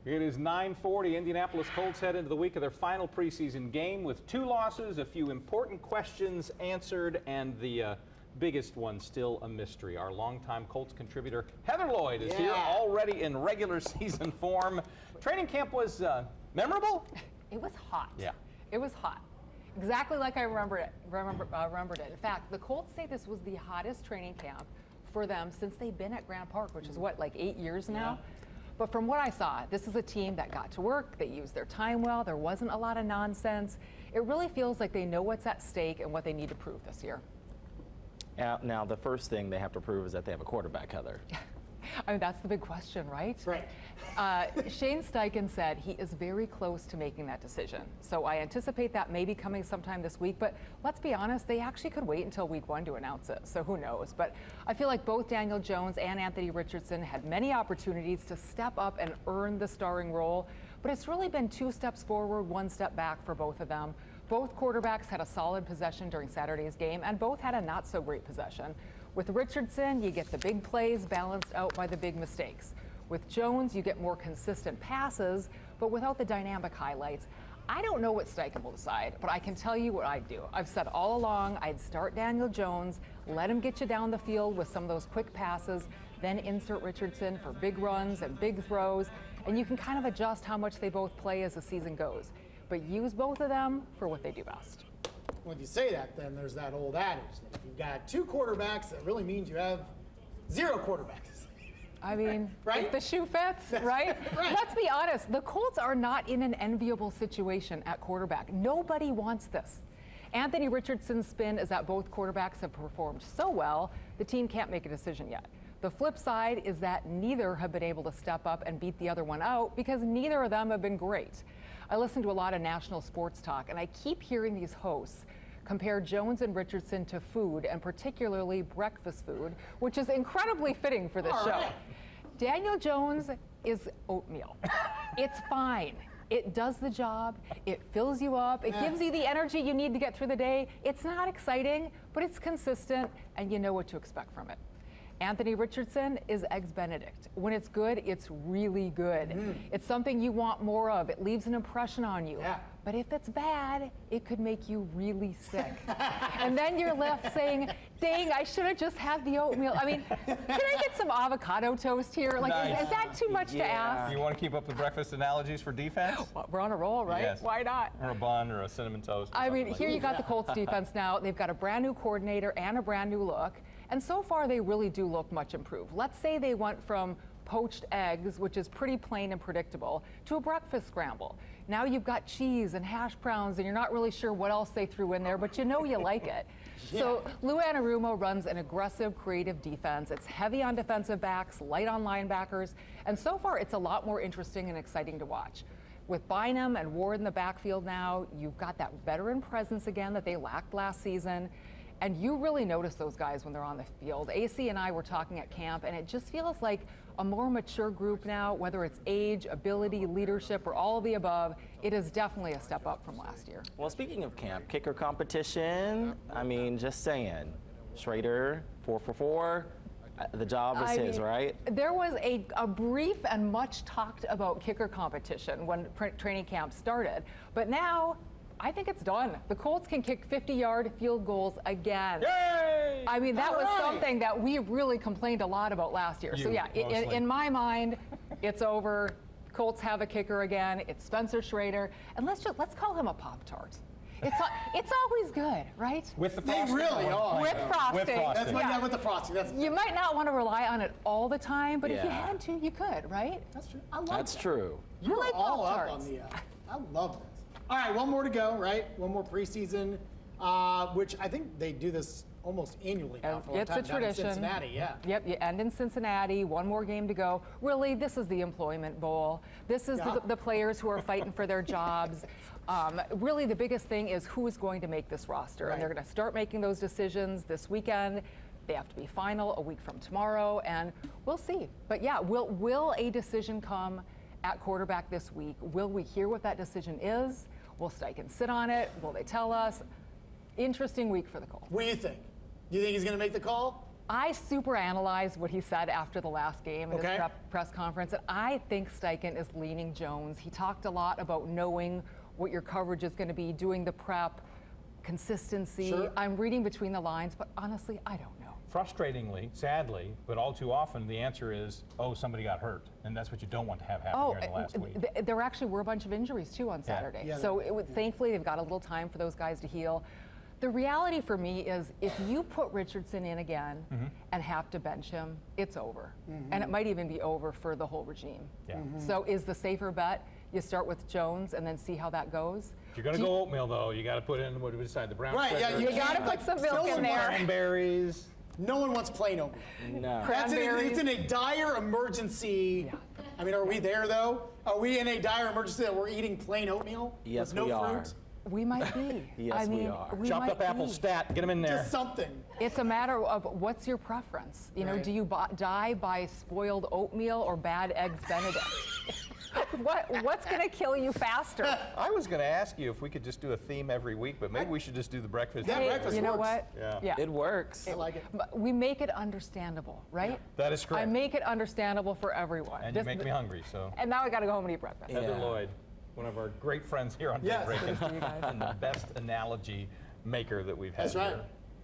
It is 9:40. Indianapolis Colts head into the week of their final preseason game with 2 losses, a few important questions answered, and the biggest one still a mystery. Our longtime Colts contributor, Heather Lloyd, is here already in regular season form. Training camp was memorable? It was hot. Yeah. It was hot. Exactly like I remembered it. In fact, the Colts say this was the hottest training camp for them since they've been at Grand Park, which is what, like 8 years now? Yeah. But from what I saw, this is a team that got to work. They used their time well. There wasn't a lot of nonsense. It really feels like they know what's at stake and what they need to prove this year. Now, the first thing they have to prove is that they have a quarterback, Heather. I mean, that's the big question, right? Right. Shane Steichen said he is very close to making that decision. So I anticipate that may be coming sometime this week. But let's be honest, they actually could wait until week 1 to announce it. So who knows? But I feel like both Daniel Jones and Anthony Richardson had many opportunities to step up and earn the starring role. But it's really been 2 steps forward, 1 step back for both of them. Both quarterbacks had a solid possession during Saturday's game, and both had a not-so-great possession. With Richardson, you get the big plays balanced out by the big mistakes. With Jones, you get more consistent passes, but without the dynamic highlights. I don't know what Steichen will decide, but I can tell you what I'd do. I've said all along I'd start Daniel Jones, let him get you down the field with some of those quick passes, then insert Richardson for big runs and big throws, and you can kind of adjust how much they both play as the season goes. But use both of them for what they do best. Well, if you say that, then there's that old adage that if you've got 2 quarterbacks, that really means you have 0 quarterbacks. I mean, right? If the shoe fits, right? Right? Let's be honest, the Colts are not in an enviable situation at quarterback. Nobody wants this. Anthony Richardson's spin is that both quarterbacks have performed so well, the team can't make a decision yet. The flip side is that neither have been able to step up and beat the other one out because neither of them have been great. I listen to a lot of national sports talk, and I keep hearing these hosts compare Jones and Richardson to food, and particularly breakfast food, which is incredibly fitting for this show. Right. Daniel Jones is oatmeal. It's fine. It does the job. It fills you up. It gives you the energy you need to get through the day. It's not exciting, but it's consistent, and you know what to expect from it. Anthony Richardson is Eggs Benedict. When it's good, it's really good. It's something you want more of. It leaves an impression on you. Yeah. But if it's bad, it could make you really sick. And then you're left saying, dang, I should have just had the oatmeal. I mean, can I get some avocado toast here? Like, Nice. is that too much to ask? You want to keep up the breakfast analogies for defense? Well, we're on a roll, right? Yes. Why not? Or a bun or a cinnamon toast. I mean, here you got the Colts defense now. They've got a brand new coordinator and a brand new look. And so far, they really do look much improved. Let's say they went from poached eggs, which is pretty plain and predictable, to a breakfast scramble. Now you've got cheese and hash browns, and you're not really sure what else they threw in there, but you know you like it. So Lou Anarumo runs an aggressive, creative defense. It's heavy on defensive backs, light on linebackers, and so far it's a lot more interesting and exciting to watch. With Bynum and Ward in the backfield now, you've got that veteran presence again that they lacked last season. And you really notice those guys when they're on the field. AC and I were talking at camp, and it just feels like a more mature group now, whether it's age, ability, leadership, or all of the above. It is definitely a step up from last year. Well, speaking of camp, kicker competition, I mean, just saying, Schrader, 4 for 4. The job is his, right? There was a brief and much talked about kicker competition when training camp started, but now I think it's done. The Colts can kick 50-yard field goals again. Yay! I mean, that was something that we really complained a lot about last year. So yeah, in my mind, it's over. Colts have a kicker again. It's Spencer Schrader, and let's call him a Pop Tart. It's always good, right? With the They frosting. really are. With frosting. With frosting. That's why with the frosting. That's You might not want to rely on it all the time, but if you Yeah. had to, you could, right? That's true. I love That's that. true. You're like all up Pop-Tarts. on the. I love this. All right, one more to go, right? One more preseason, which I think they do this almost annually now for a long It's time a down in tradition. Cincinnati, yeah. Yep, you end in Cincinnati, one more game to go. Really, this is the employment bowl. This is the players who are fighting for their jobs. Really, the biggest thing is who is going to make this roster. Right. And they're going to start making those decisions this weekend. They have to be final a week from tomorrow, and we'll see. But yeah, will a decision come at quarterback this week? Will we hear what that decision is? Will Steichen sit on it? Will they tell us? Interesting week for the Colts. What do you think? Do you think he's going to make the call? I super analyzed what he said after the last game in his press conference, and I think Steichen is leaning Jones. He talked a lot about knowing what your coverage is going to be, doing the prep, consistency. Sure. I'm reading between the lines, but honestly, I don't know. Frustratingly, sadly, but all too often, the answer is, oh, somebody got hurt. And that's what you don't want to have happen here in the last week. There actually were a bunch of injuries, too, on Saturday. Yeah. So thankfully, they've got a little time for those guys to heal. The reality for me is if you put Richardson in again and have to bench him, it's over. And it might even be over for the whole regime. Yeah. So is the safer bet you start with Jones and then see how that goes? If you're going to go oatmeal, though, you got to put in what we decide, the brown Right, yeah, sugar, You got to put some milk in there. cranberries. No one wants plain oatmeal. No. Cranberries. It's in a dire emergency. I mean, are we there though? Are we in a dire emergency that we're eating plain oatmeal? Yes, with no we are. fruit? We might be. Yes, I we mean, are. Chopped might up apple be. stat, get them in there. Just something. It's a matter of what's your preference. You know, Right. do you die by spoiled oatmeal or bad eggs Benedict? What's going to kill you faster? I was going to ask you if we could just do a theme every week, but maybe we should just do the breakfast. Yeah, every breakfast you know week. what? Yeah. It works. I like it. But we make it understandable, right? That is correct. I make it understandable for everyone. And you make me hungry, so. And now I got to go home and eat breakfast. Heather Yeah. Lloyd, one of our great friends here on Yes. Big Breaking, Good to see you guys. and the best analogy maker that we've had That's right. here.